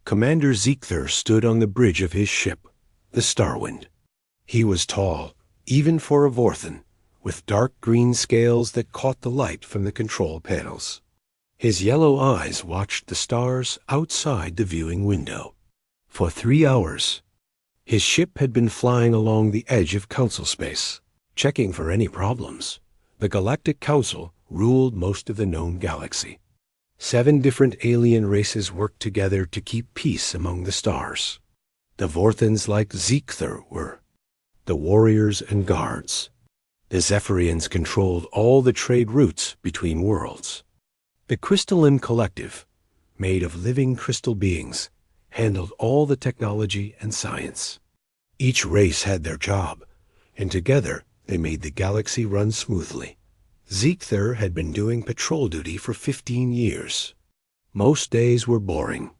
Commander Ziegther stood on the bridge of his ship, the Starwind. He was tall, even for a Vorthan, with dark green scales that caught the light from the control panels. His yellow eyes watched the stars outside the viewing window. For 3 hours, his ship had been flying along the edge of Council space, checking for any problems. The Galactic Council ruled most of the known galaxy. 7 different alien races worked together to keep peace among the stars. The Vorthans like Ziegther were the warriors and guards. The Zephyrians controlled all the trade routes between worlds. The Crystalline Collective, made of living crystal beings, handled all the technology and science. Each race had their job, and together they made the galaxy run smoothly. Ziegther had been doing patrol duty for 15 years. Most days were boring.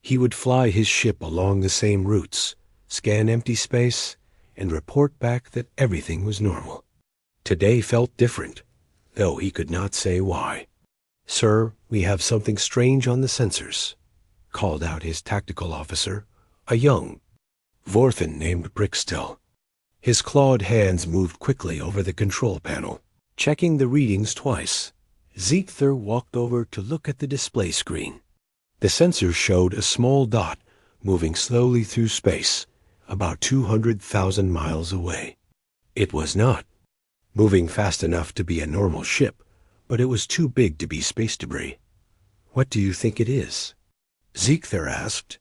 He would fly his ship along the same routes, scan empty space, and report back that everything was normal. Today felt different, though he could not say why. "Sir, we have something strange on the sensors," called out his tactical officer, a young Vorthan named Brixtel. His clawed hands moved quickly over the control panel, checking the readings twice. Ziegther walked over to look at the display screen. The sensors showed a small dot moving slowly through space, about 200,000 miles away. It was not moving fast enough to be a normal ship, but it was too big to be space debris. "What do you think it is?" Ziegther asked.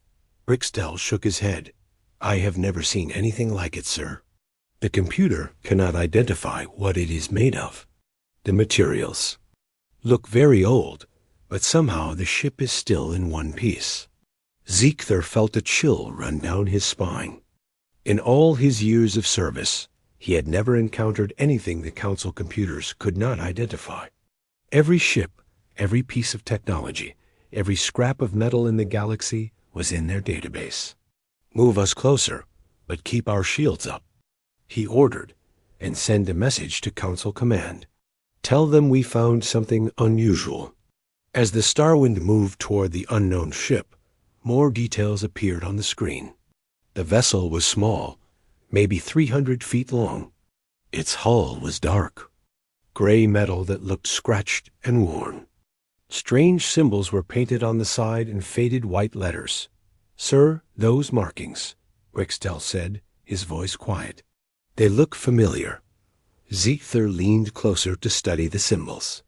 Brixtel shook his head. "I have never seen anything like it, sir. The computer cannot identify what it is made of. The materials look very old, but somehow the ship is still in one piece." Ziegther felt a chill run down his spine. In all his years of service, he had never encountered anything the Council computers could not identify. Every ship, every piece of technology, every scrap of metal in the galaxy was in their database. "Move us closer, but keep our shields up," he ordered, "and send a message to Council Command. Tell them we found something unusual." As the Starwind moved toward the unknown ship, more details appeared on the screen. The vessel was small, maybe 300 feet long. Its hull was dark, gray metal that looked scratched and worn. Strange symbols were painted on the side in faded white letters. "Sir, those markings," Brixtel said, his voice quiet. "They look familiar." Ziegther leaned closer to study the symbols.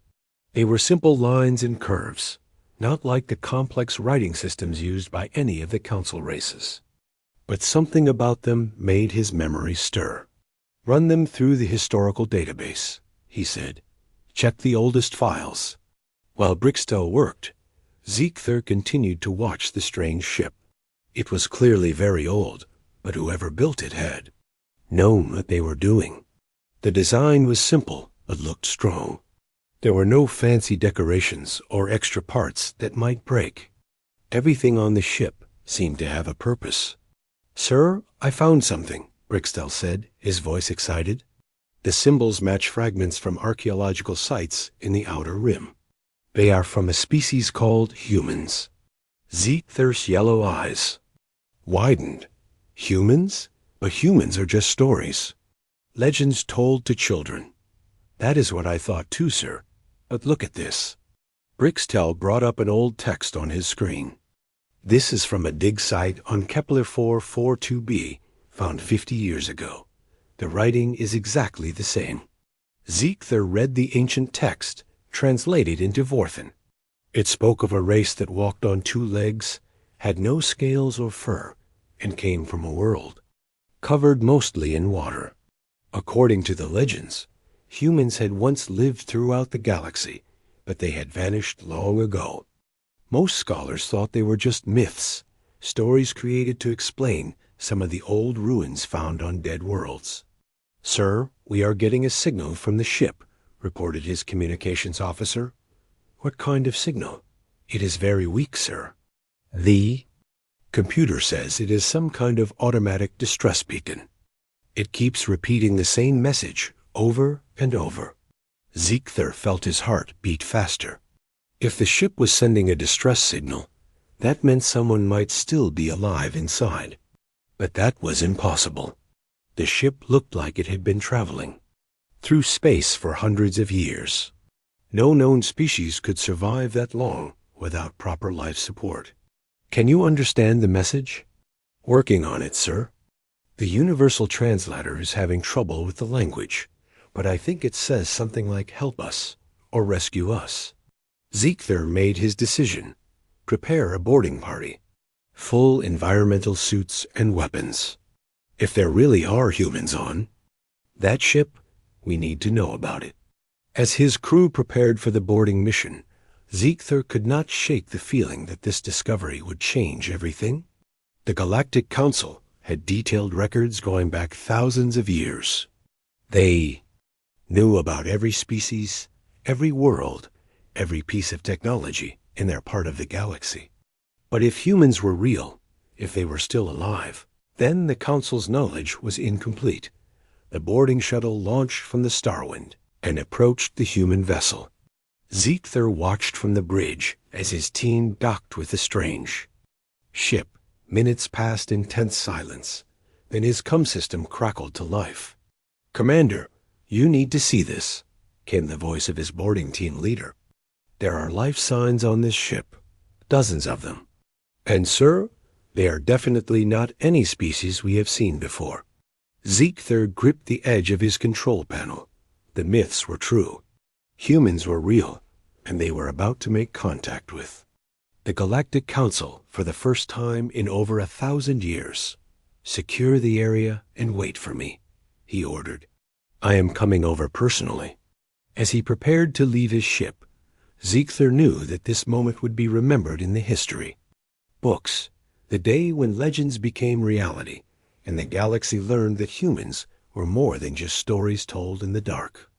They were simple lines and curves, not like the complex writing systems used by any of the Council races. But something about them made his memory stir. "Run them through the historical database," he said. "Check the oldest files." While Brixtel worked, Ziegther continued to watch the strange ship. It was clearly very old, but whoever built it had known what they were doing. The design was simple, but looked strong. There were no fancy decorations or extra parts that might break. Everything on the ship seemed to have a purpose. "Sir, I found something," Brixtel said, his voice excited. The symbols match fragments from archaeological sites in the outer rim. "They are from a species called humans." Ziegther's yellow eyes widened. "Humans? But humans are just stories. Legends told to children." "That is what I thought too, sir. But look at this." Brixtel brought up an old text on his screen. "This is from a dig site on Kepler 442b, found 50 years ago. The writing is exactly the same." Ziegther read the ancient text, translated into Vorthan. It spoke of a race that walked on 2 legs, had no scales or fur, and came from a world covered mostly in water. According to the legends, humans had once lived throughout the galaxy, but they had vanished long ago. Most scholars thought they were just myths, stories created to explain some of the old ruins found on dead worlds. "Sir, we are getting a signal from the ship," reported his communications officer. "What kind of signal?" "It is very weak, sir. The computer says it is some kind of automatic distress beacon. It keeps repeating the same message over and over." Ziegther felt his heart beat faster. If the ship was sending a distress signal, That meant someone might still be alive inside. But that was impossible. The ship looked like it had been traveling through space for hundreds of years. No known species could survive that long without proper life support. Can you understand the message? Working on it, sir. The universal translator is having trouble with the language, but I think it says something like help us or rescue us. Ziegler made his decision. Prepare a boarding party. Full environmental suits and weapons. If there really are humans on that ship, we need to know about it. As his crew prepared for the boarding mission, Ziegler could not shake the feeling that this discovery would change everything. The Galactic Council had detailed records going back thousands of years. They knew about every species, every world, every piece of technology in their part of the galaxy. But if humans were real, if they were still alive, then the Council's knowledge was incomplete. The boarding shuttle launched from the Starwind and approached the human vessel. Ziegler watched from the bridge as his team docked with the strange ship. Minutes passed in tense silence. Then his comm system crackled to life. "Commander, you need to see this," came the voice of his boarding team leader. "There are life signs on this ship, dozens of them. And, sir, they are definitely not any species we have seen before." Ziegler gripped the edge of his control panel. The myths were true. Humans were real, and they were about to make contact with the Galactic Council for the first time in over 1,000 years. "Secure the area and wait for me," he ordered. "I am coming over personally." As he prepared to leave his ship, Ziegler knew that this moment would be remembered in the history books, the day when legends became reality, and the galaxy learned that humans were more than just stories told in the dark.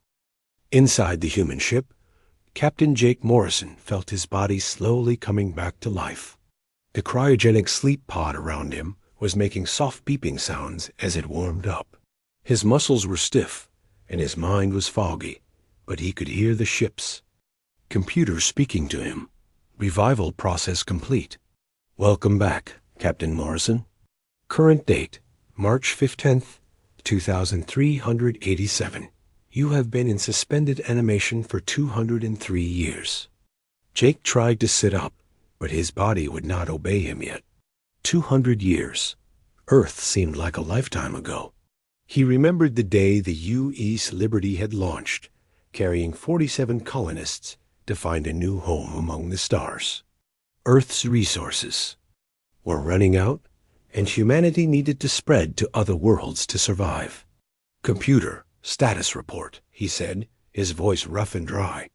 Inside the human ship, Captain Jake Morrison felt his body slowly coming back to life. The cryogenic sleep pod around him was making soft beeping sounds as it warmed up. His muscles were stiff, and his mind was foggy, but he could hear the ship's computer speaking to him. Revival process complete. "Welcome back, Captain Morrison. Current date, March 15th, 2387. You have been in suspended animation for 203 years. Jake tried to sit up, but his body would not obey him yet. 200 years. Earth seemed like a lifetime ago. He remembered the day the U.S. Liberty had launched, carrying 47 colonists to find a new home among the stars. Earth's resources were running out, and humanity needed to spread to other worlds to survive. "Computer, status report," he said, his voice rough and dry.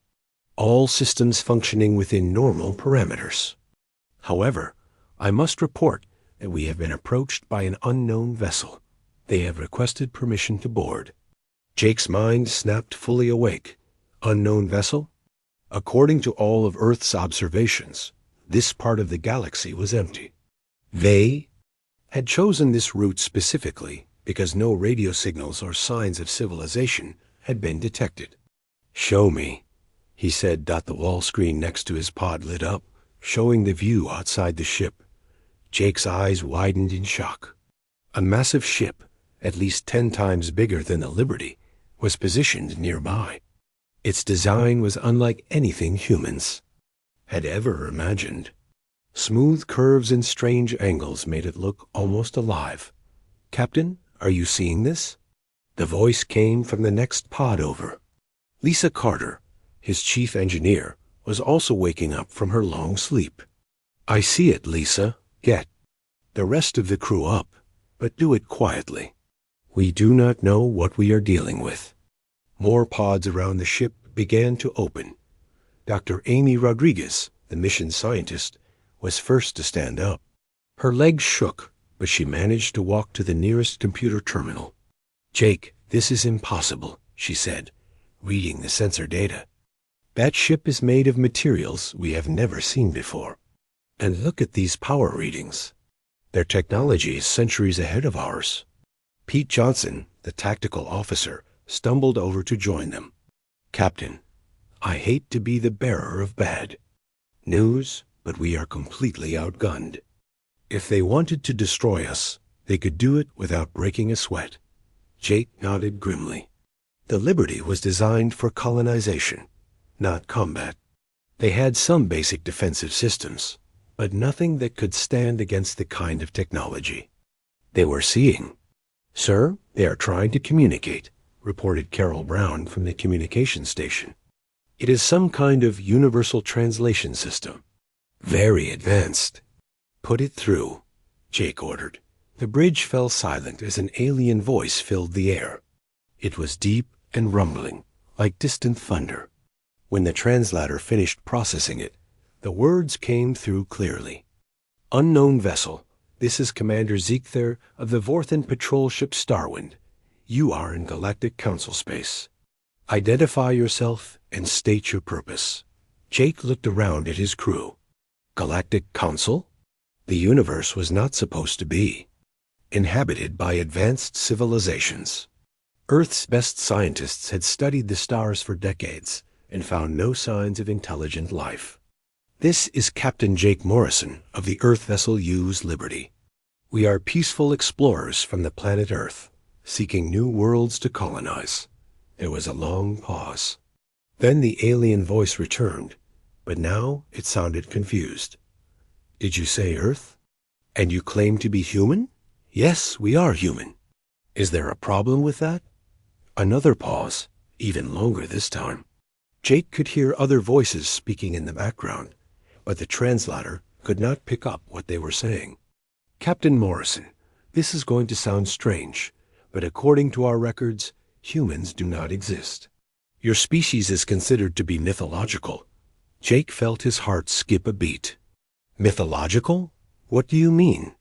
"All systems functioning within normal parameters. However, I must report that we have been approached by an unknown vessel. They have requested permission to board." Jake's mind snapped fully awake. Unknown vessel? According to all of Earth's observations, this part of the galaxy was empty. They had chosen this route specifically because no radio signals or signs of civilization had been detected. "Show me," he said. The wall screen next to his pod lit up, showing the view outside the ship. Jake's eyes widened in shock. A massive ship, at least 10 times bigger than the Liberty, was positioned nearby. Its design was unlike anything humans had ever imagined. Smooth curves and strange angles made it look almost alive. "Captain, are you seeing this?" The voice came from the next pod over. Lisa Carter, his chief engineer, was also waking up from her long sleep. "I see it, Lisa. Get the rest of the crew up, but do it quietly. We do not know what we are dealing with." More pods around the ship began to open. Dr. Amy Rodriguez, the mission scientist, was first to stand up. Her legs shook, but she managed to walk to the nearest computer terminal. "Jake, this is impossible," she said, reading the sensor data. "That ship is made of materials we have never seen before. And look at these power readings. Their technology is centuries ahead of ours." Pete Johnson, the tactical officer, stumbled over to join them. "Captain, I hate to be the bearer of bad news, but we are completely outgunned. If they wanted to destroy us, they could do it without breaking a sweat. Jake nodded grimly. The Liberty was designed for colonization, not combat. They had some basic defensive systems, but nothing that could stand against the kind of technology they were seeing. "Sir, they are trying to communicate," reported Carol Brown from the communication station. "It is some kind of universal translation system. Very advanced." "Put it through," Jake ordered. The bridge fell silent as an alien voice filled the air. It was deep and rumbling, like distant thunder. When the translator finished processing it, the words came through clearly. "Unknown vessel, this is Commander Ziegther of the Vorthan patrol ship Starwind. You are in Galactic Council space. Identify yourself and state your purpose." Jake looked around at his crew. Galactic Council? The universe was not supposed to be inhabited by advanced civilizations. Earth's best scientists had studied the stars for decades and found no signs of intelligent life. "This is Captain Jake Morrison of the Earth vessel U's Liberty. We are peaceful explorers from the planet Earth, seeking new worlds to colonize." There was a long pause. Then the alien voice returned, but now it sounded confused. "Did you say Earth? And you claim to be human?" "Yes, we are human." "Is there a problem with that?" Another pause, even longer this time. Jake could hear other voices speaking in the background, but the translator could not pick up what they were saying. "Captain Morrison, this is going to sound strange, but according to our records, humans do not exist. Your species is considered to be mythological." Jake felt his heart skip a beat. "Mythological? What do you mean?"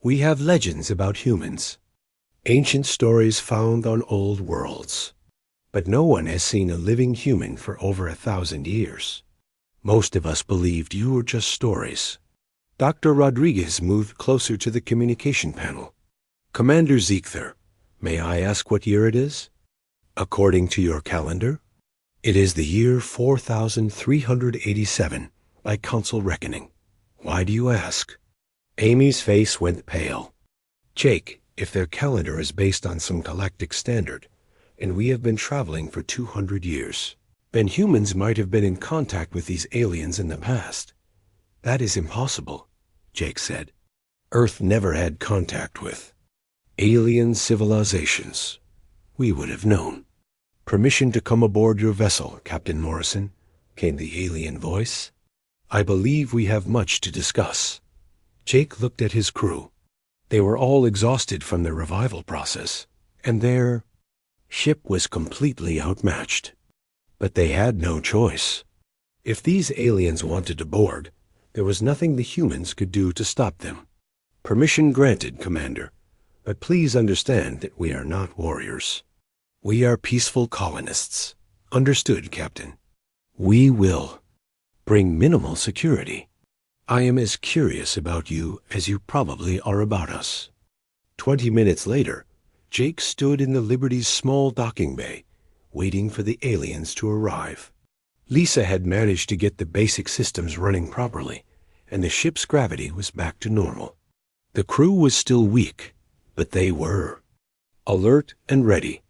"We have legends about humans. Ancient stories found on old worlds. But no one has seen a living human for over 1,000 years. Most of us believed you were just stories." Dr. Rodriguez moved closer to the communication panel. "Commander Ziegther, may I ask what year it is?" "According to your calendar, it is the year 4387 by council reckoning. Why do you ask?" Amy's face went pale. "Jake, if their calendar is based on some galactic standard, and we have been traveling for 200 years, then humans might have been in contact with these aliens in the past." "That is impossible," Jake said. "Earth never had contact with alien civilizations. We would have known." "Permission to come aboard your vessel, Captain Morrison," came the alien voice. "I believe we have much to discuss." Jake looked at his crew. They were all exhausted from the revival process, and their ship was completely outmatched. But they had no choice. If these aliens wanted to board, there was nothing the humans could do to stop them. "Permission granted, Commander, but please understand that we are not warriors. We are peaceful colonists." "Understood, Captain. We will bring minimal security. I am as curious about you as you probably are about us." 20 minutes later, Jake stood in the Liberty's small docking bay, waiting for the aliens to arrive. Lisa had managed to get the basic systems running properly, and the ship's gravity was back to normal. The crew was still weak, but they were alert and ready.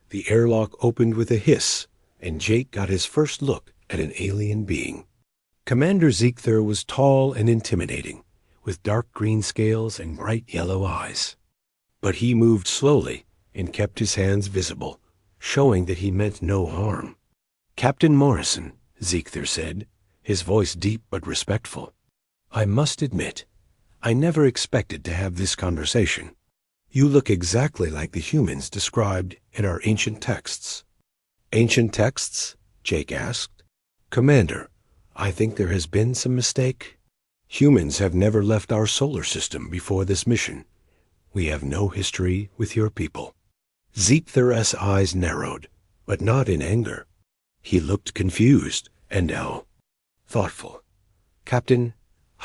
The airlock opened with a hiss, and Jake got his first look at an alien being. Commander Ziegther was tall and intimidating, with dark green scales and bright yellow eyes. But he moved slowly and kept his hands visible, showing that he meant no harm. "Captain Morrison," Ziegther said, his voice deep but respectful. "I must admit, I never expected to have this conversation. You look exactly like the humans described in our ancient texts." "Ancient texts?" Jake asked. "Commander, I think there has been some mistake. Humans have never left our solar system before this mission. We have no history with your people." Ziegther's eyes narrowed, but not in anger. He looked confused and now thoughtful. "Captain,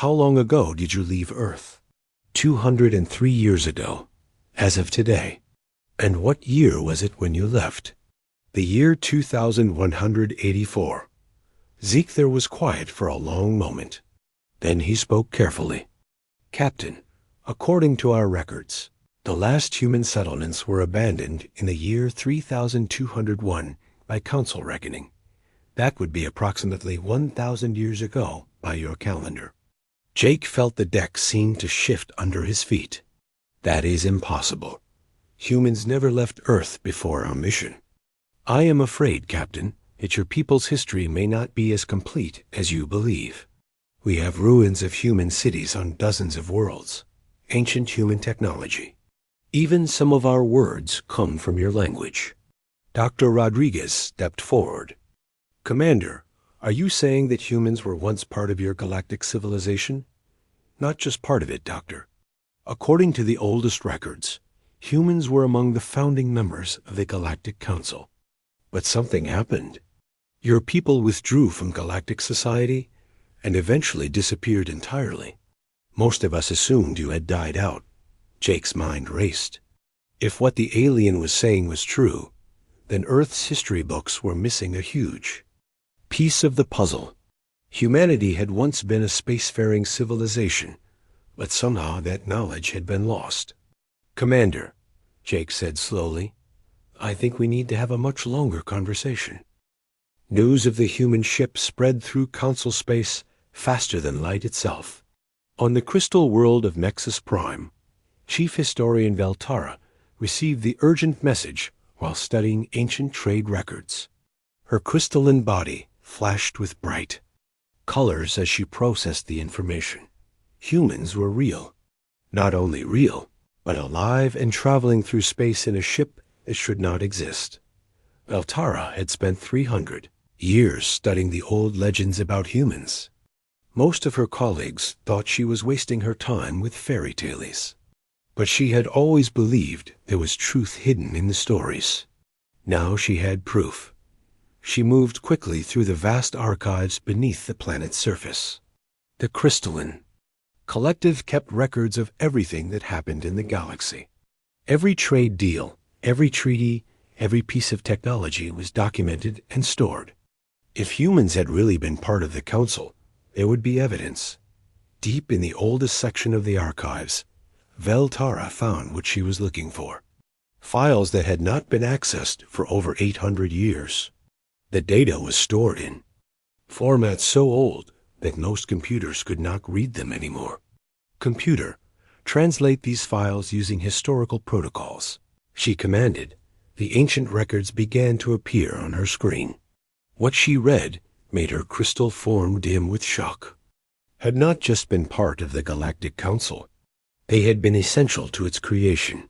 how long ago did you leave Earth?" 203 years ago, as of today." "And what year was it when you left?" "The year 2184. Ziegther was quiet for a long moment. Then he spoke carefully. "Captain, according to our records, the last human settlements were abandoned in the year 3201 by council reckoning. That would be approximately 1,000 years ago by your calendar." Jake felt the deck seem to shift under his feet. "That is impossible. Humans never left Earth before our mission." "I am afraid, Captain, that your people's history may not be as complete as you believe. We have ruins of human cities on dozens of worlds, ancient human technology. Even some of our words come from your language." Dr. Rodriguez stepped forward. "Commander, are you saying that humans were once part of your galactic civilization?" "Not just part of it, Doctor. According to the oldest records, humans were among the founding members of the Galactic Council. But something happened. Your people withdrew from galactic society and eventually disappeared entirely. Most of us assumed you had died out." Jake's mind raced. If what the alien was saying was true, then Earth's history books were missing a huge piece of the puzzle. Humanity had once been a spacefaring civilization, but somehow that knowledge had been lost. "Commander," Jake said slowly, "I think we need to have a much longer conversation." News of the human ship spread through Council space faster than light itself. On the crystal world of Nexus Prime, Chief Historian Veltara received the urgent message while studying ancient trade records. Her crystalline body flashed with bright colors as she processed the information. Humans were real. Not only real, but alive and traveling through space in a ship that should not exist. Veltara had spent 300 years studying the old legends about humans. Most of her colleagues thought she was wasting her time with fairy tales. But she had always believed there was truth hidden in the stories. Now she had proof. She moved quickly through the vast archives beneath the planet's surface. The crystalline collective kept records of everything that happened in the galaxy. Every trade deal, every treaty, every piece of technology was documented and stored. If humans had really been part of the Council, there would be evidence. Deep in the oldest section of the archives, Veltara found what she was looking for. Files that had not been accessed for over 800 years. The data was stored in formats so old that most computers could not read them anymore. "Computer, translate these files using historical protocols," she commanded. The ancient records began to appear on her screen. What she read made her crystal form dim with shock. Had not just been part of the Galactic Council. They had been essential to its creation.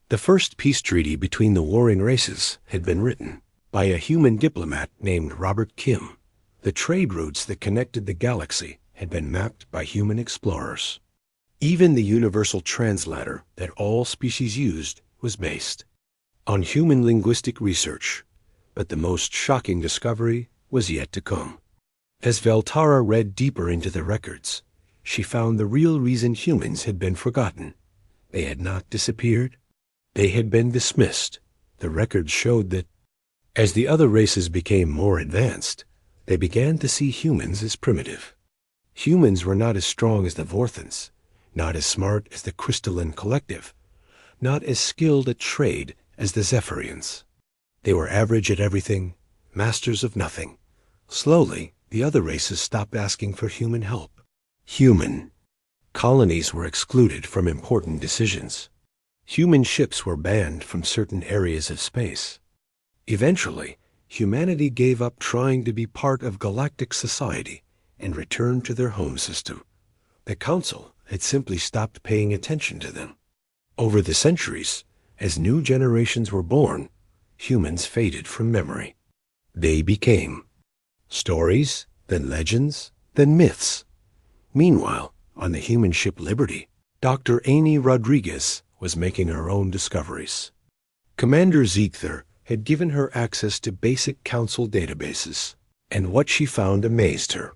The first peace treaty between the warring races had been written by a human diplomat named Robert Kim. The trade routes that connected the galaxy had been mapped by human explorers. Even the universal translator that all species used was based on human linguistic research, but the most shocking discovery was yet to come. As Veltara read deeper into the records, she found the real reason humans had been forgotten. They had not disappeared. They had been dismissed. The records showed that as the other races became more advanced, they began to see humans as primitive. Humans were not as strong as the Vorthans, not as smart as the Crystalline Collective, not as skilled at trade as the Zephyrians. They were average at everything, masters of nothing. Slowly, the other races stopped asking for human help. Human colonies were excluded from important decisions. Human ships were banned from certain areas of space. Eventually, humanity gave up trying to be part of galactic society and returned to their home system. The Council had simply stopped paying attention to them. Over the centuries, as new generations were born, humans faded from memory. They became stories, then legends, then myths. Meanwhile, on the human ship Liberty, Dr. Amy Rodriguez was making her own discoveries. Commander Ziegler had given her access to basic Council databases, and what she found amazed her.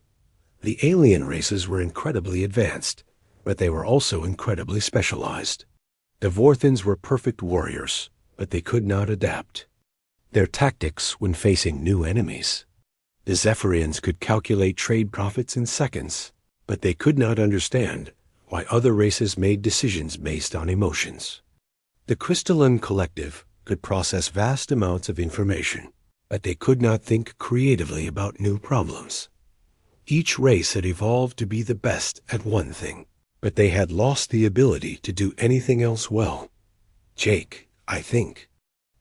The alien races were incredibly advanced, but they were also incredibly specialized. The Vorthans were perfect warriors, but they could not adapt their tactics when facing new enemies. The Zephyrians could calculate trade profits in seconds, but they could not understand why other races made decisions based on emotions. The crystalline collective could process vast amounts of information, but they could not think creatively about new problems. Each race had evolved to be the best at one thing, but they had lost the ability to do anything else well. Jake, I think.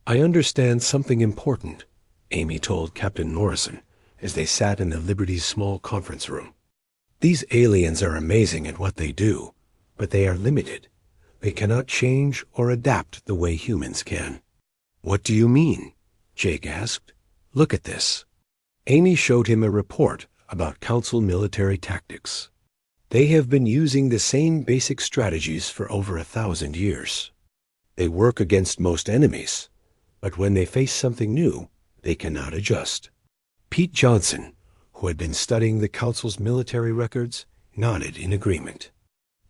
I understand something important, Amy told Captain Morrison as they sat in the Liberty's small conference room. These aliens are amazing at what they do, but they are limited. They cannot change or adapt the way humans can. What do you mean? Jake asked. Look at this. Amy showed him a report about Council military tactics. They have been using the same basic strategies for over 1,000 years. They work against most enemies, but when they face something new, they cannot adjust. Pete Johnson, who had been studying the Council's military records, nodded in agreement.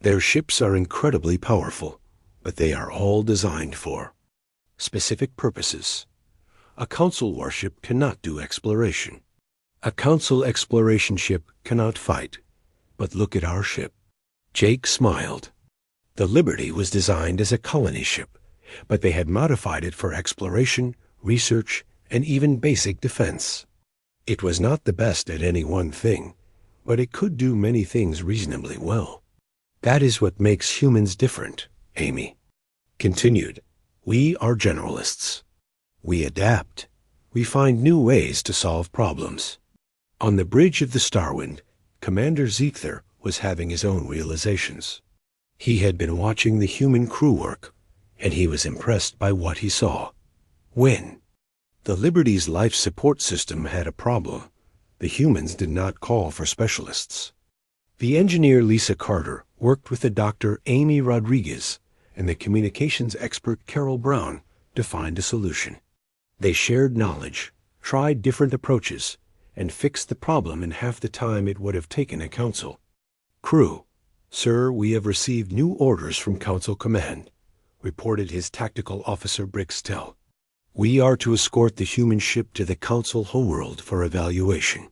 Their ships are incredibly powerful, but they are all designed for specific purposes. A Council warship cannot do exploration. A Council exploration ship cannot fight. But look at our ship. Jake smiled. The Liberty was designed as a colony ship, but they had modified it for exploration, research, and even basic defense. It was not the best at any one thing, but it could do many things reasonably well. That is what makes humans different, Amy continued. We are generalists. We adapt. We find new ways to solve problems. On the bridge of the Starwind, Commander Zeether was having his own realizations. He had been watching the human crew work, and he was impressed by what he saw. When the Liberty's life support system had a problem, the humans did not call for specialists. The engineer Lisa Carter worked with the doctor Amy Rodriguez and the communications expert Carol Brown to find a solution. They shared knowledge, tried different approaches, and fixed the problem in half the time it would have taken a council. Crew, sir, we have received new orders from Council Command, reported his tactical officer Brixtell. We are to escort the human ship to the Council homeworld for evaluation.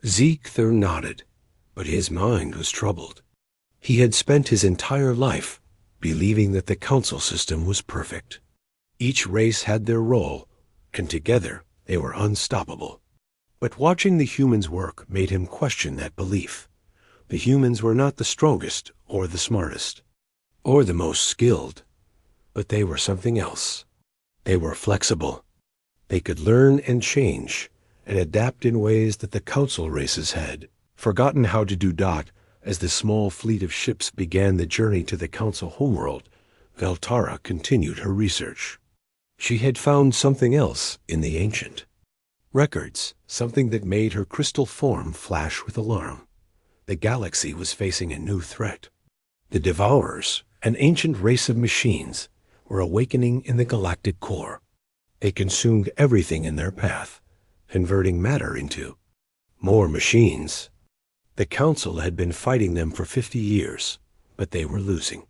Zeether nodded, but his mind was troubled. He had spent his entire life believing that the Council system was perfect. Each race had their role, and together they were unstoppable. But watching the humans work made him question that belief. The humans were not the strongest or the smartest, or the most skilled, but they were something else. They were flexible. They could learn and change and adapt in ways that the Council races had forgotten how to do. As the small fleet of ships began the journey to the Council homeworld, Veltara continued her research. She had found something else in the ancient records, something that made her crystal form flash with alarm. The galaxy was facing a new threat. The Devourers, an ancient race of machines, were awakening in the galactic core. They consumed everything in their path, converting matter into more machines. The Council had been fighting them for 50 years, but they were losing.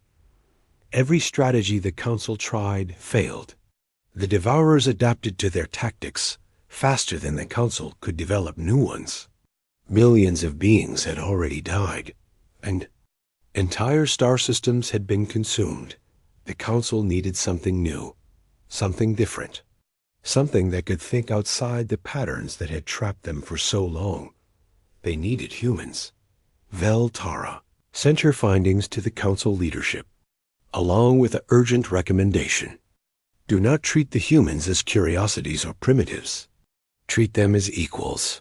Every strategy the Council tried failed. The Devourers adapted to their tactics faster than the Council could develop new ones. Millions of beings had already died, and entire star systems had been consumed. The Council needed something new, something different, something that could think outside the patterns that had trapped them for so long. They needed humans. Veltara sent her findings to the Council leadership, along with an urgent recommendation. Do not treat the humans as curiosities or primitives. Treat them as equals.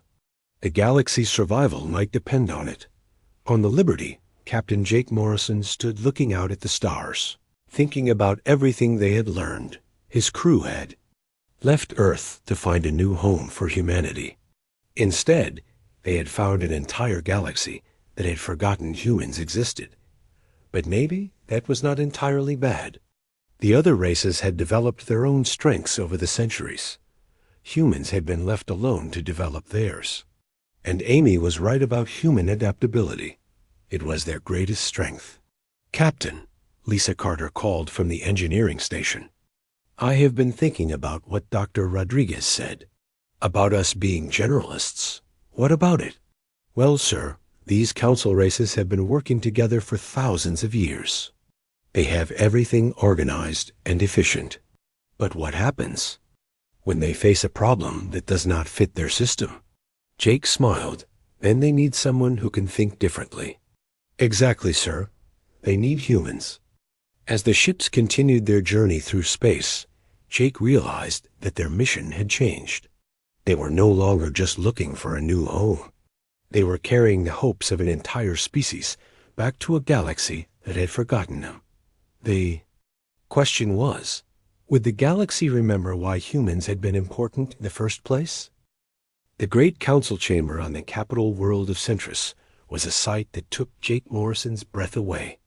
The galaxy's survival might depend on it. On the Liberty, Captain Jake Morrison stood looking out at the stars, thinking about everything they had learned. His crew had left Earth to find a new home for humanity. Instead, they had found an entire galaxy that had forgotten humans existed. But maybe that was not entirely bad. The other races had developed their own strengths over the centuries. Humans had been left alone to develop theirs. And Amy was right about human adaptability. It was their greatest strength. Captain, Lisa Carter called from the engineering station. I have been thinking about what Dr. Rodriguez said. About us being generalists. What about it? Well, sir, These council races have been working together for thousands of years. They have everything organized and efficient. But what happens when they face a problem that does not fit their system? Jake smiled. Then they need someone who can think differently. Exactly, sir. They need humans. As the ships continued their journey through space, Jake realized that their mission had changed. They were no longer just looking for a new home. They were carrying the hopes of an entire species back to a galaxy that had forgotten them. The question was, would the galaxy remember why humans had been important in the first place? The great council chamber on the capital world of Centris was a sight that took Jake Morrison's breath away.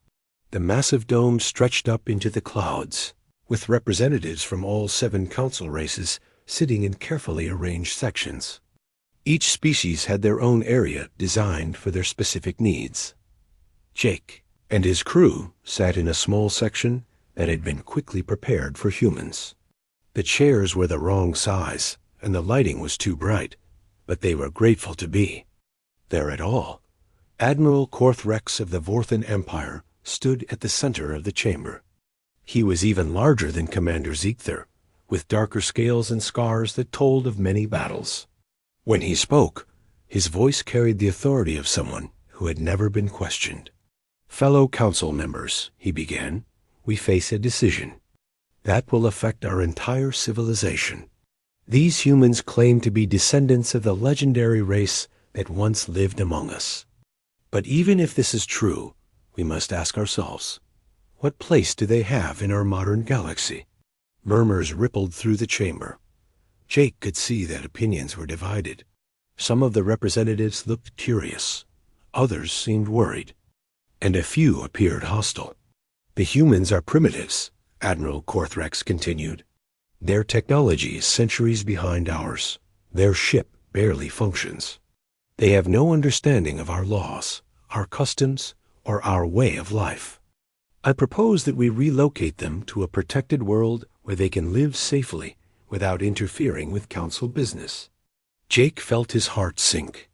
The massive dome stretched up into the clouds, with representatives from all 7 council races sitting in carefully arranged sections. Each species had their own area designed for their specific needs. Jake and his crew sat in a small section that had been quickly prepared for humans. The chairs were the wrong size, and the lighting was too bright, but they were grateful to be there at all. Admiral Korthrex of the Vorthan Empire stood at the center of the chamber. He was even larger than Commander Zeekther, with darker scales and scars that told of many battles. When he spoke, his voice carried the authority of someone who had never been questioned. "Fellow council members," he began, "we face a decision that will affect our entire civilization. These humans claim to be descendants of the legendary race that once lived among us. But even if this is true, we must ask ourselves, what place do they have in our modern galaxy?" Murmurs rippled through the chamber. Jake could see that opinions were divided. Some of the representatives looked curious, others seemed worried, and a few appeared hostile. "The humans are primitives," Admiral Korthrex continued. "Their technology is centuries behind ours. Their ship barely functions. They have no understanding of our laws, our customs, or our way of life. I propose that we relocate them to a protected world where they can live safely without interfering with council business." Jake felt his heart sink.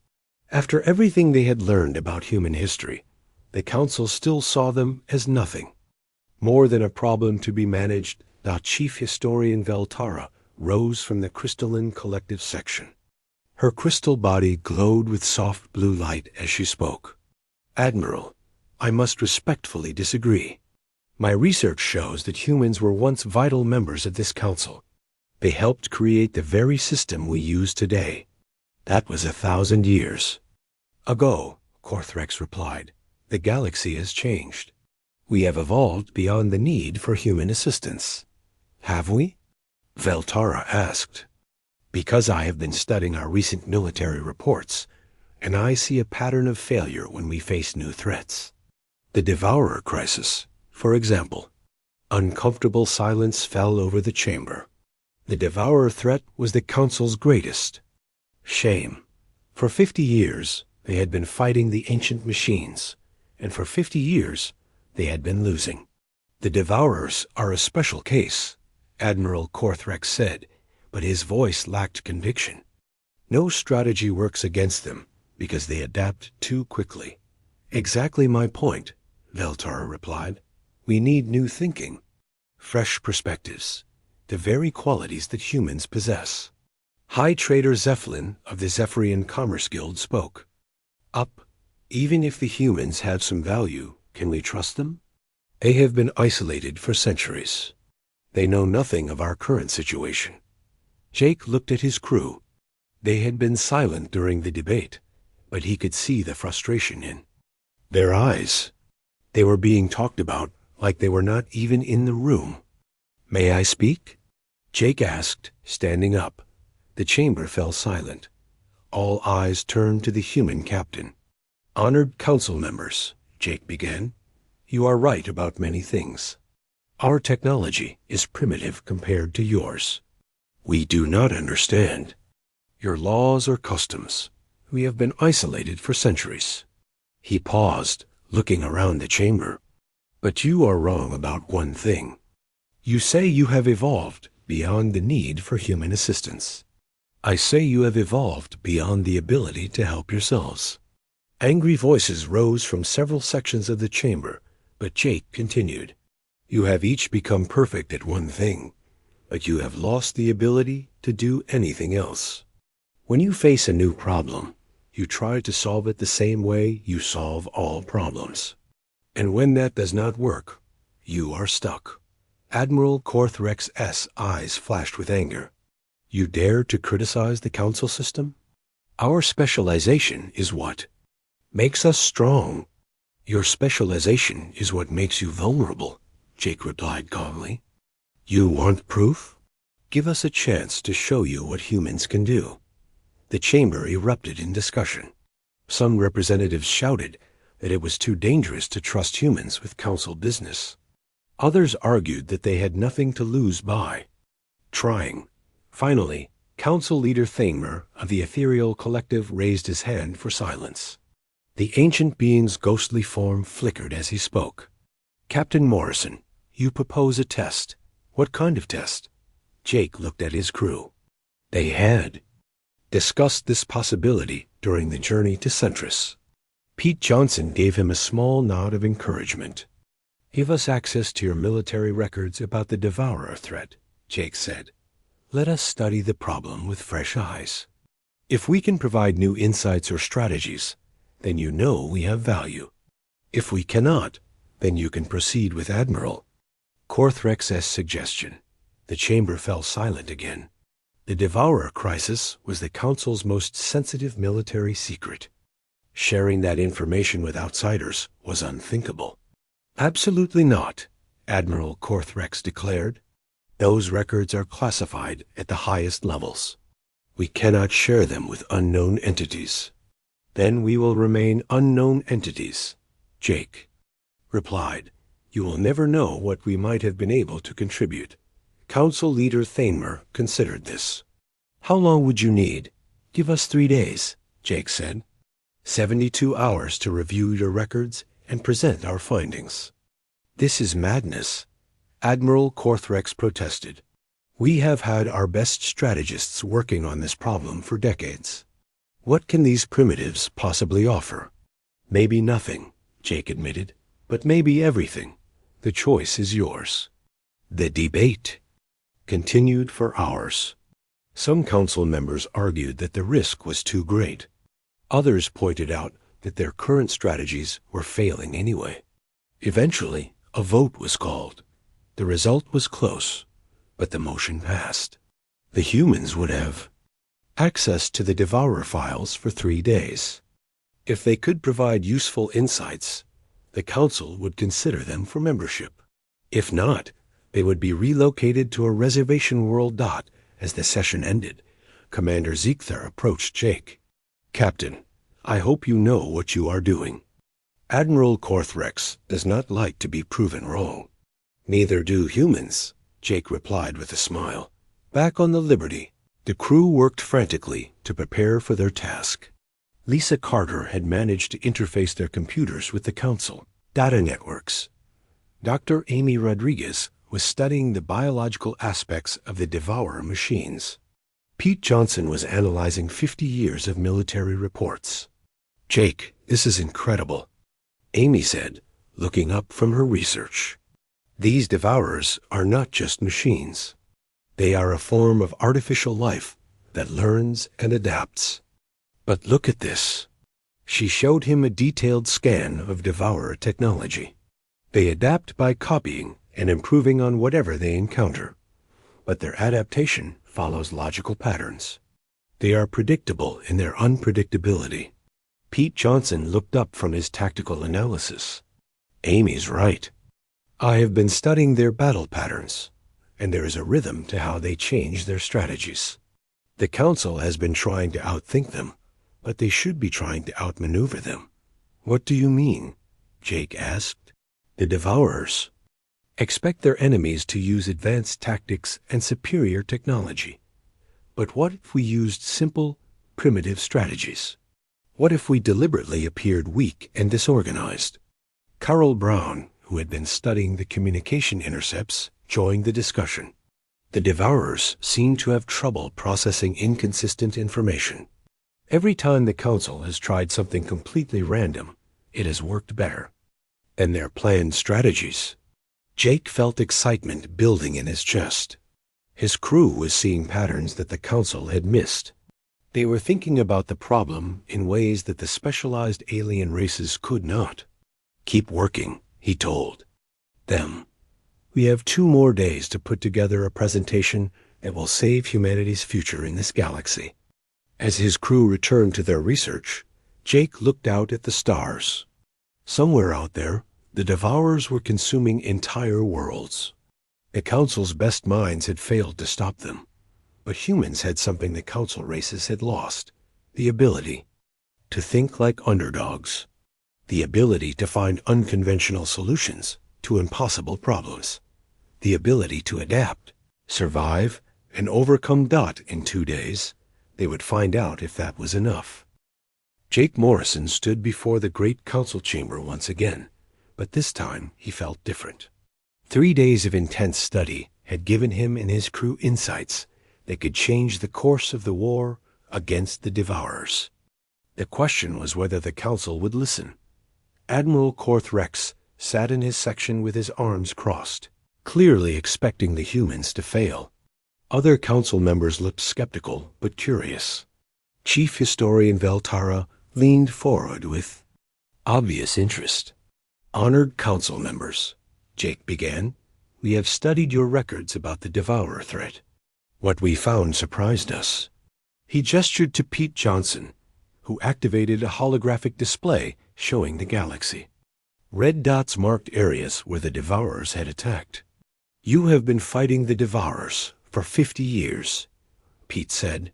After everything they had learned about human history, the council still saw them as nothing more than a problem to be managed. The chief historian Veltara rose from the crystalline collective section. Her crystal body glowed with soft blue light as she spoke. "Admiral, I must respectfully disagree. My research shows that humans were once vital members of this council. They helped create the very system we use today. That was 1,000 years ago," Korthrex replied. "The galaxy has changed. We have evolved beyond the need for human assistance." "Have we?" Veltara asked. "Because I have been studying our recent military reports, and I see a pattern of failure when we face new threats. The Devourer crisis, for example." Uncomfortable silence fell over the chamber. The Devourer threat was the Council's greatest. Shame. For 50 years, they had been fighting the ancient machines, and for 50 years, they had been losing. "The Devourers are a special case," Admiral Korthrex said, but his voice lacked conviction. "No strategy works against them because they adapt too quickly." "Exactly my point," Veltara replied. "We need new thinking, fresh perspectives, the very qualities that humans possess." High Trader Zephlin of the Zephyrian Commerce Guild spoke. "Up, even if the humans have some value, can we trust them? They have been isolated for centuries. They know nothing of our current situation." Jake looked at his crew. They had been silent during the debate, but he could see the frustration in their eyes. They were being talked about like they were not even in the room. "May I speak?" Jake asked, standing up. The chamber fell silent. All eyes turned to the human captain. "Honored council members," Jake began, "you are right about many things. Our technology is primitive compared to yours. We do not understand your laws or customs. We have been isolated for centuries." He paused, looking around the chamber. "But you are wrong about one thing. You say you have evolved beyond the need for human assistance. I say you have evolved beyond the ability to help yourselves." Angry voices rose from several sections of the chamber, but Jake continued. You have each become perfect at one thing, but you have lost the ability to do anything else. When you face a new problem, you try to solve it the same way you solve all problems. And when that does not work, you are stuck. Admiral Korthrex's eyes flashed with anger. You dare to criticize the council system? Our specialization is what makes us strong. Your specialization is what makes you vulnerable, Jake replied calmly. You want proof? Give us a chance to show you what humans can do. The chamber erupted in discussion. Some representatives shouted that it was too dangerous to trust humans with council business. Others argued that they had nothing to lose by trying. Finally, Council Leader Thamer of the Ethereal Collective raised his hand for silence. The ancient being's ghostly form flickered as he spoke. Captain Morrison, you propose a test. What kind of test? Jake looked at his crew. They had discussed this possibility during the journey to Centris. Pete Johnson gave him a small nod of encouragement. Give us access to your military records about the Devourer threat, Jake said. Let us study the problem with fresh eyes. If we can provide new insights or strategies, then you know we have value. If we cannot, then you can proceed with Admiral Korthrex's suggestion. The chamber fell silent again. The Devourer crisis was the Council's most sensitive military secret. Sharing that information with outsiders was unthinkable. Absolutely not, Admiral Korthrex declared. Those records are classified at the highest levels. We cannot share them with unknown entities. Then we will remain unknown entities, Jake replied. You will never know what we might have been able to contribute. Council Leader Thamer considered this. How long would you need? Give us 3 days, Jake said. 72 hours to review your records and present our findings. This is madness, Admiral Korthrex protested. We have had our best strategists working on this problem for decades. What can these primitives possibly offer? Maybe nothing, Jake admitted, but maybe everything. The choice is yours. The debate continued for hours. Some council members argued that the risk was too great. Others pointed out that their current strategies were failing anyway. Eventually, a vote was called. The result was close, but the motion passed. The humans would have access to the Devourer files for 3 days. If they could provide useful insights, the Council would consider them for membership. If not, they would be relocated to a reservation world. As the session ended, Commander Zeekther approached Jake. Captain, I hope you know what you are doing. Admiral Korthrex does not like to be proven wrong. Neither do humans, Jake replied with a smile. Back on the Liberty, the crew worked frantically to prepare for their task. Lisa Carter had managed to interface their computers with the Council data networks. Dr. Amy Rodriguez was studying the biological aspects of the Devourer machines. Pete Johnson was analyzing 50 years of military reports. Jake, this is incredible, Amy said, looking up from her research. These Devourers are not just machines. They are a form of artificial life that learns and adapts. But look at this. She showed him a detailed scan of Devourer technology. They adapt by copying and improving on whatever they encounter, but their adaptation follows logical patterns. They are predictable in their unpredictability. Pete Johnson looked up from his tactical analysis. Amy's right. I have been studying their battle patterns, and there is a rhythm to how they change their strategies. The Council has been trying to outthink them, but they should be trying to outmaneuver them. What do you mean? Jake asked. The Devourers expect their enemies to use advanced tactics and superior technology. But what if we used simple, primitive strategies? What if we deliberately appeared weak and disorganized? Carol Brown, who had been studying the communication intercepts, joined the discussion. The Devourers seemed to have trouble processing inconsistent information. Every time the Council has tried something completely random, it has worked better. And their planned strategies. Jake felt excitement building in his chest. His crew was seeing patterns that the Council had missed. They were thinking about the problem in ways that the specialized alien races could not. Keep working, he told them. We have 2 more days to put together a presentation that will save humanity's future in this galaxy. As his crew returned to their research, Jake looked out at the stars. Somewhere out there, the Devourers were consuming entire worlds. The Council's best minds had failed to stop them, but humans had something the Council races had lost: the ability to think like underdogs, the ability to find unconventional solutions to impossible problems, the ability to adapt, survive, and overcome. In 2 days, they would find out if that was enough. Jake Morrison stood before the great council chamber once again, but this time he felt different. 3 days of intense study had given him and his crew insights that could change the course of the war against the Devourers. The question was whether the council would listen. Admiral Korth Rex sat in his section with his arms crossed, clearly expecting the humans to fail. Other council members looked skeptical but curious. Chief Historian Veltara leaned forward with obvious interest. "Honored council members," Jake began, "we have studied your records about the Devourer threat. What we found surprised us." He gestured to Pete Johnson, who activated a holographic display showing the galaxy. Red dots marked areas where the Devourers had attacked. "You have been fighting the Devourers for 50 years, Pete said.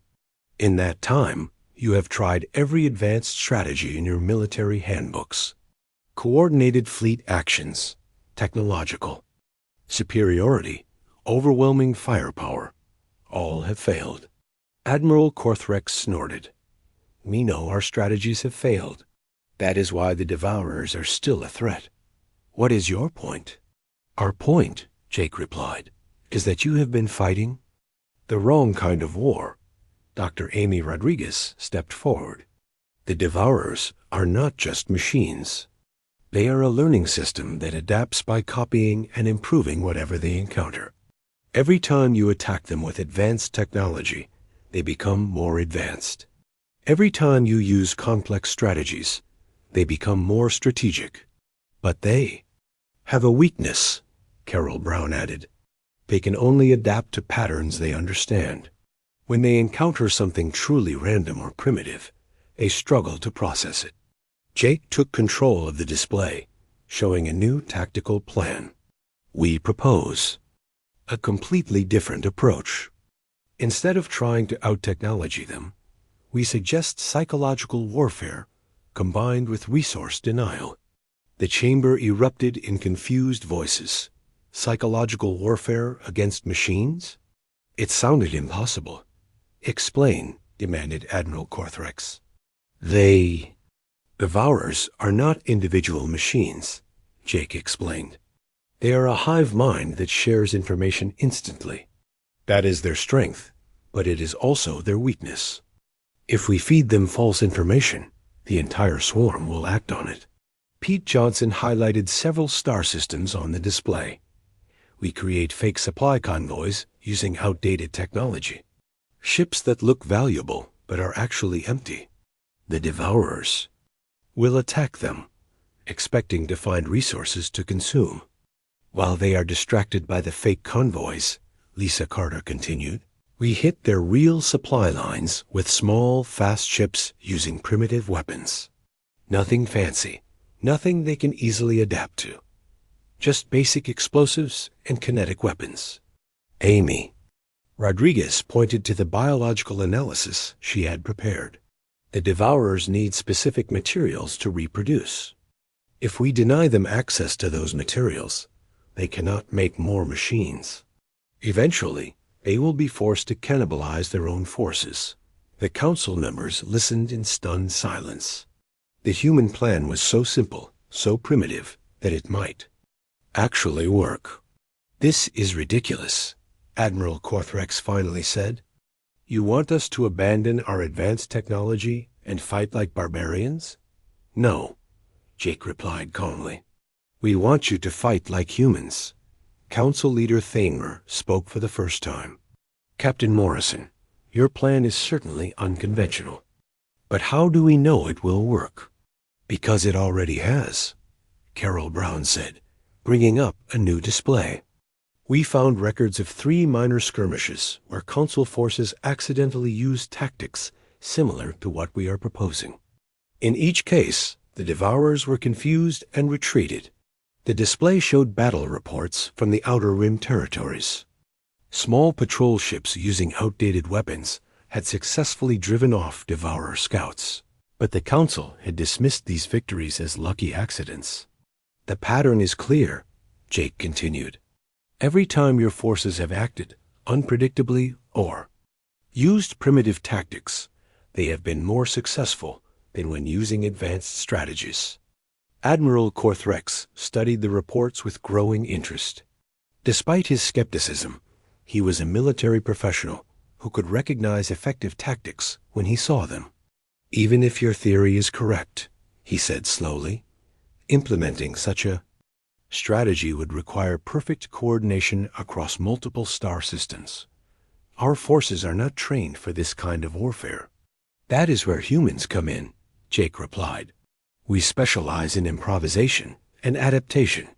"In that time, you have tried every advanced strategy in your military handbooks. Coordinated fleet actions, technological, superiority, overwhelming firepower, all have failed." Admiral Korthrex snorted. "We know our strategies have failed. That is why the Devourers are still a threat. What is your point?" "Our point," Jake replied, "is that you have been fighting the wrong kind of war." Dr. Amy Rodriguez stepped forward. "The Devourers are not just machines. They are a learning system that adapts by copying and improving whatever they encounter. Every time you attack them with advanced technology, they become more advanced. Every time you use complex strategies, they become more strategic. But they have a weakness," Carol Brown added. "They can only adapt to patterns they understand. When they encounter something truly random or primitive, they struggle to process it." Jake took control of the display, showing a new tactical plan. "We propose a completely different approach. Instead of trying to out-technology them, we suggest psychological warfare combined with resource denial." The chamber erupted in confused voices. Psychological warfare against machines? It sounded impossible. "Explain," demanded Admiral Korthrex. "The Devourers are not individual machines," Jake explained. "They are a hive mind that shares information instantly. That is their strength, but it is also their weakness. If we feed them false information, the entire swarm will act on it." Pete Johnson highlighted several star systems on the display. "We create fake supply convoys using outdated technology. Ships that look valuable but are actually empty. The Devourers will attack them, expecting to find resources to consume. While they are distracted by the fake convoys," Lisa Carter continued, "we hit their real supply lines with small, fast ships using primitive weapons. Nothing fancy, nothing they can easily adapt to. Just basic explosives and kinetic weapons." Amy Rodriguez pointed to the biological analysis she had prepared. "The Devourers need specific materials to reproduce. If we deny them access to those materials, they cannot make more machines. Eventually, they will be forced to cannibalize their own forces." The council members listened in stunned silence. The human plan was so simple, so primitive, that it might actually work. "This is ridiculous," Admiral Korthrex finally said. You want us to abandon our advanced technology and fight like barbarians? No, Jake replied calmly. We want you to fight like humans. Council Leader Thamer spoke for the first time. Captain Morrison, your plan is certainly unconventional. But how do we know it will work? Because it already has, Carol Brown said, bringing up a new display. We found records of 3 minor skirmishes where Council forces accidentally used tactics similar to what we are proposing. In each case, the Devourers were confused and retreated. The display showed battle reports from the Outer Rim territories. Small patrol ships using outdated weapons had successfully driven off Devourer scouts, but the Council had dismissed these victories as lucky accidents. The pattern is clear, Jake continued. Every time your forces have acted unpredictably or used primitive tactics, they have been more successful than when using advanced strategies. Admiral Korthrex studied the reports with growing interest. Despite his skepticism, he was a military professional who could recognize effective tactics when he saw them. Even if your theory is correct, he said slowly, implementing such a strategy would require perfect coordination across multiple star systems. Our forces are not trained for this kind of warfare. That is where humans come in, Jake replied. We specialize in improvisation and adaptation.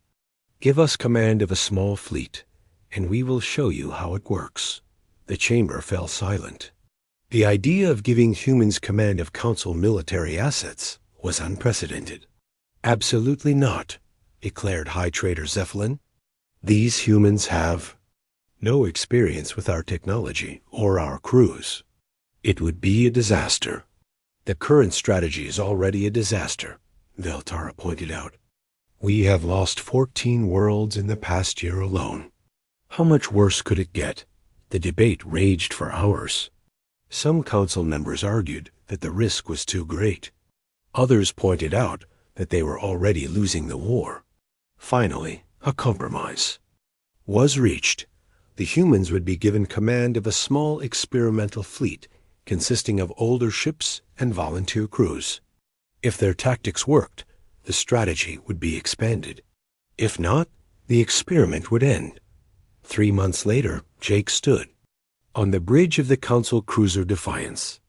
Give us command of a small fleet, and we will show you how it works. The chamber fell silent. The idea of giving humans command of Council military assets was unprecedented. Absolutely not, declared High Trader Zephlin. These humans have no experience with our technology or our crews. It would be a disaster. The current strategy is already a disaster, Veltara pointed out. We have lost 14 worlds in the past year alone. How much worse could it get? The debate raged for hours. Some council members argued that the risk was too great. Others pointed out that they were already losing the war. Finally, a compromise was reached. The humans would be given command of a small experimental fleet consisting of older ships and volunteer crews. If their tactics worked, the strategy would be expanded. If not, the experiment would end. 3 months later, Jake stood on the bridge of the Council cruiser Defiance,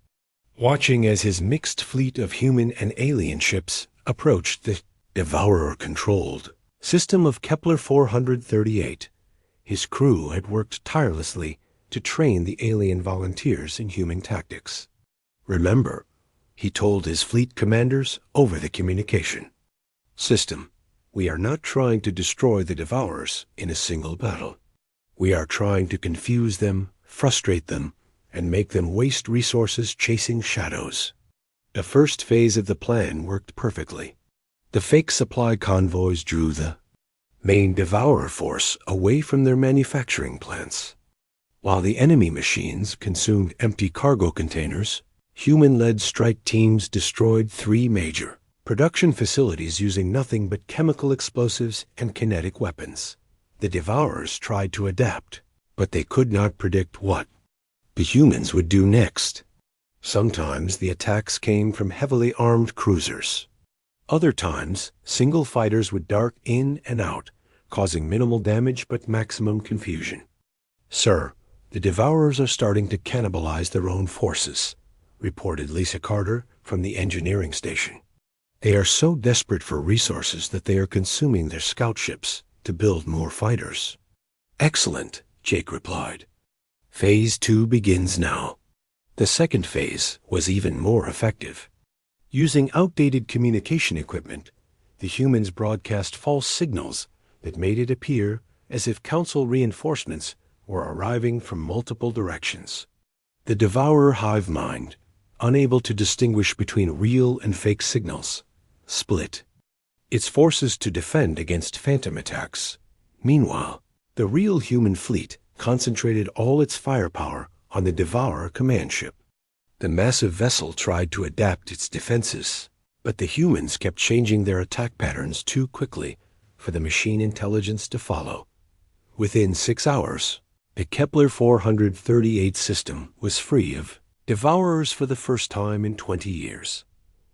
watching as his mixed fleet of human and alien ships approached the Devourer-controlled system of Kepler 438. His crew had worked tirelessly to train the alien volunteers in human tactics. Remember, he told his fleet commanders over the communication system, we are not trying to destroy the Devourers in a single battle. We are trying to confuse them, frustrate them, and make them waste resources chasing shadows. The first phase of the plan worked perfectly. The fake supply convoys drew the main Devourer force away from their manufacturing plants. While the enemy machines consumed empty cargo containers, human-led strike teams destroyed 3 major production facilities using nothing but chemical explosives and kinetic weapons. The Devourers tried to adapt, but they could not predict what the humans would do next. Sometimes the attacks came from heavily armed cruisers. Other times, single fighters would dart in and out, causing minimal damage but maximum confusion. Sir, the Devourers are starting to cannibalize their own forces, reported Lisa Carter from the engineering station. They are so desperate for resources that they are consuming their scout ships to build more fighters. Excellent, Jake replied. Phase 2 begins now. The second phase was even more effective. Using outdated communication equipment, the humans broadcast false signals that made it appear as if Council reinforcements were arriving from multiple directions. The Devourer hive mind, unable to distinguish between real and fake signals, split its forces to defend against phantom attacks. Meanwhile, the real human fleet concentrated all its firepower on the Devourer command ship. The massive vessel tried to adapt its defenses, but the humans kept changing their attack patterns too quickly for the machine intelligence to follow. Within 6 hours, The Kepler 438 system was free of devourers for the first time in 20 years.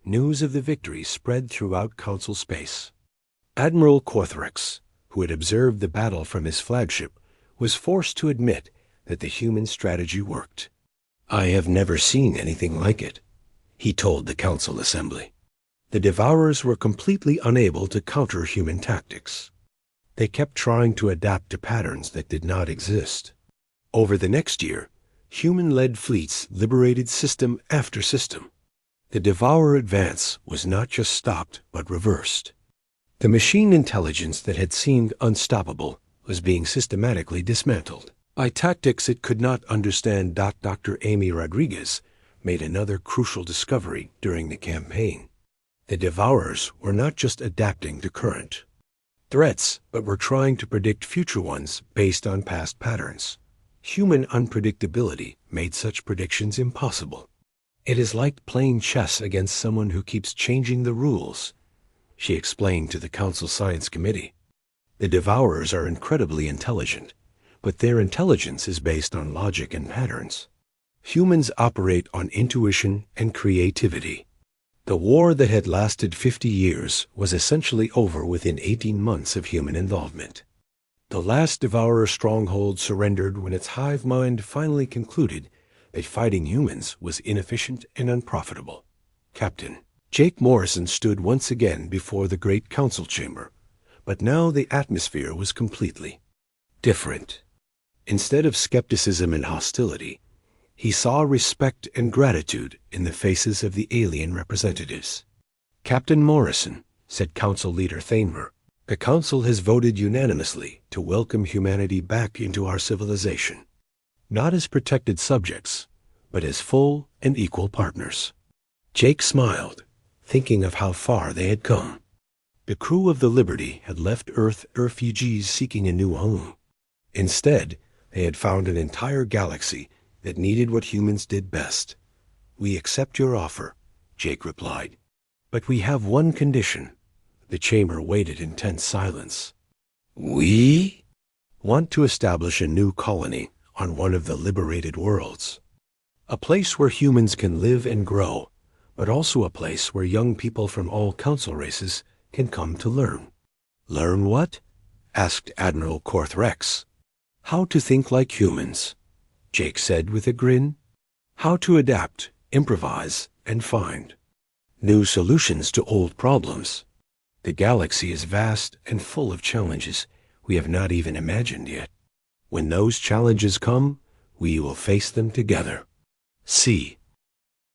News of the victory spread throughout Council space. Admiral Korthrex, who had observed the battle from his flagship, was forced to admit that the human strategy worked. "I have never seen anything like it," he told the Council assembly. The devourers were completely unable to counter human tactics. They kept trying to adapt to patterns that did not exist. Over the next year, human-led fleets liberated system after system. The devourer advance was not just stopped, but reversed. The machine intelligence that had seemed unstoppable was being systematically dismantled. By tactics it could not understand. Dr. Amy Rodriguez made another crucial discovery during the campaign. The devourers were not just adapting to current threats, but were trying to predict future ones based on past patterns. Human unpredictability made such predictions impossible. "It is like playing chess against someone who keeps changing the rules," she explained to the Council Science Committee. The devourers are incredibly intelligent, but their intelligence is based on logic and patterns. Humans operate on intuition and creativity. The war that had lasted 50 years was essentially over within 18 months of human involvement. The last devourer stronghold surrendered when its hive mind finally concluded that fighting humans was inefficient and unprofitable. Captain Jake Morrison stood once again before the great council chamber, but now the atmosphere was completely different. Instead of skepticism and hostility, he saw respect and gratitude in the faces of the alien representatives. "Captain Morrison," said Council Leader Thamer, "the Council has voted unanimously to welcome humanity back into our civilization, not as protected subjects, but as full and equal partners." Jake smiled, thinking of how far they had come. The crew of the Liberty had left Earth refugees seeking a new home. Instead, they had found an entire galaxy that needed what humans did best. "We accept your offer," Jake replied. "But we have one condition." The chamber waited in tense silence. "We want to establish a new colony on one of the liberated worlds. A place where humans can live and grow, but also a place where young people from all council races can come to learn." "Learn what?" asked Admiral Korthrex. "How to think like humans," Jake said with a grin. "How to adapt, improvise, and find new solutions to old problems. The galaxy is vast and full of challenges we have not even imagined yet. When those challenges come, we will face them together. See